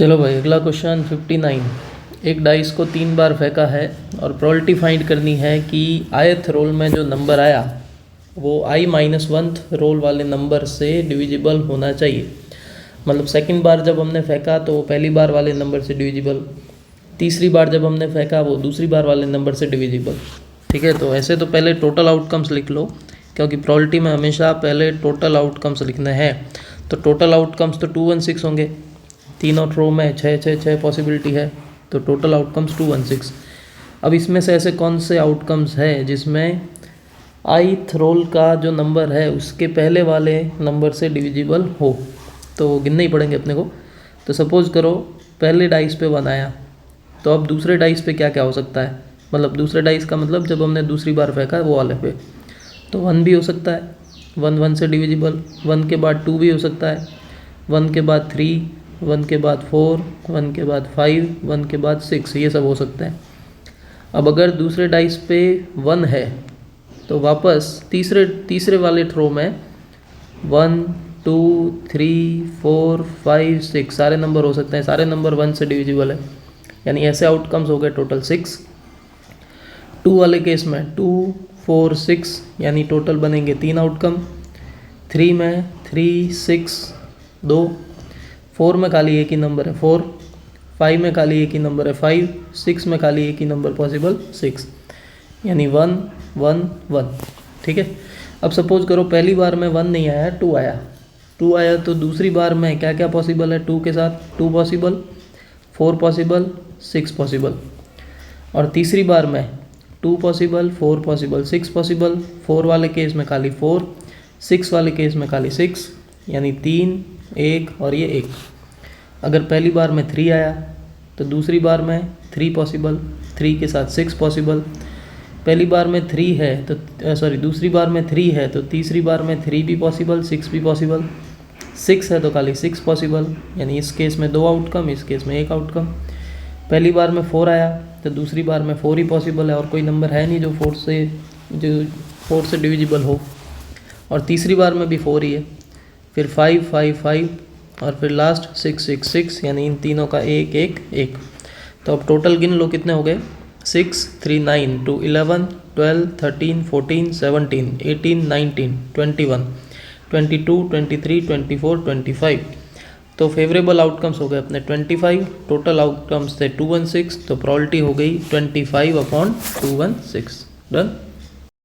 चलो भाई अगला क्वेश्चन 59। एक डाइस को 3 बार फेंका है और प्रोबेबिलिटी फाइंड करनी है कि ith रोल में जो नंबर आया वो i-1th रोल वाले नंबर से डिविजिबल होना चाहिए। मतलब सेकंड बार जब हमने फेंका तो वो पहली बार वाले नंबर से डिविजिबल, तीसरी बार जब हमने फेंका वो दूसरी बार वाले नंबर से डिविजिबल। ठीक है, तो ऐसे तो पहले टोटल आउटकम्स लिख लो, क्योंकि प्रोबेबिलिटी में हमेशा पहले टोटल आउटकम्स लिखने हैं। तो टोटल आउटकम्स तो 216 होंगे, तीनों रो में 6 पॉसिबिलिटी है, तो टोटल आउटकम्स 216। अब इसमें से ऐसे कौन से आउटकम्स है जिसमें ith रोल का जो नंबर है उसके पहले वाले नंबर से डिविजिबल हो, तो गिनने ही पड़ेंगे अपने को। तो सपोज़ करो पहले डाइस पे 1 आया, तो अब दूसरे डाइस पे क्या क्या हो सकता है। मतलब दूसरे डाइस का मतलब जब हमने दूसरी बार फेंका वो वाले पे, तो 1 भी हो सकता है, 1 से डिविजिबल। 1 के बाद 2 भी हो सकता है, 1 के बाद 3, 1 के बाद 4, 1 के बाद 5, 1 के बाद 6, ये सब हो सकते हैं। अब अगर दूसरे डाइस पे 1 है तो वापस तीसरे वाले थ्रो में 1, 2, 3, 4, 5, 6 सारे नंबर हो सकते हैं। सारे नंबर 1 से डिविजिबल है, यानी ऐसे आउटकम्स हो गए टोटल 6। 2 वाले केस में 2, 4, 6 यानी टोटल बनेंगे 3 आउटकम। 3 में 3, 6, 2। 4 में खाली एक ही नंबर है 4, 5 में खाली एक ही नंबर है 5, 6 में खाली एक ही नंबर पॉसिबल 6, यानी 1, 1, 1। ठीक है, अब सपोज करो पहली बार में 1 नहीं आया, 2 आया। 2 आया तो दूसरी बार में क्या क्या पॉसिबल है 2 के साथ, 2 पॉसिबल, 4 पॉसिबल, 6 पॉसिबल। और तीसरी बार में 2 पॉसिबल, 4 पॉसिबल, 6 पॉसिबल। 4 वाले केस में खाली 4, 6 वाले केस में खाली 6, यानी 3, 1 और ये 1। अगर पहली बार में 3 आया तो दूसरी बार में 3 पॉसिबल, 3 के साथ 6 पॉसिबल। पहली बार में 3 है तो दूसरी बार में 3 है तो तीसरी बार में 3 भी पॉसिबल, 6 भी पॉसिबल। 6 है तो खाली 6 पॉसिबल, यानी इस केस में 2 आउटकम, इस केस में 1 आउटकम। पहली बार में 4 आया तो दूसरी बार में 4 ही पॉसिबल है, और कोई नंबर है नहीं जो 4 से डिविजिबल हो। और तीसरी बार में भी 4 ही है, फिर 5, 5, 5 और फिर लास्ट 6, 6, 6, यानी इन तीनों का 1, 1, 1। तो अब टोटल गिन लो कितने हो गए, 6, 3, 9, 2, 11, 12, 13, 14, 17, 18, 19, 21, 22, 23, 24, 25। तो फेवरेबल आउटकम्स हो गए अपने 25, टोटल आउटकम्स थे 216, तो प्रोबेबिलिटी हो गई 25/216। डन।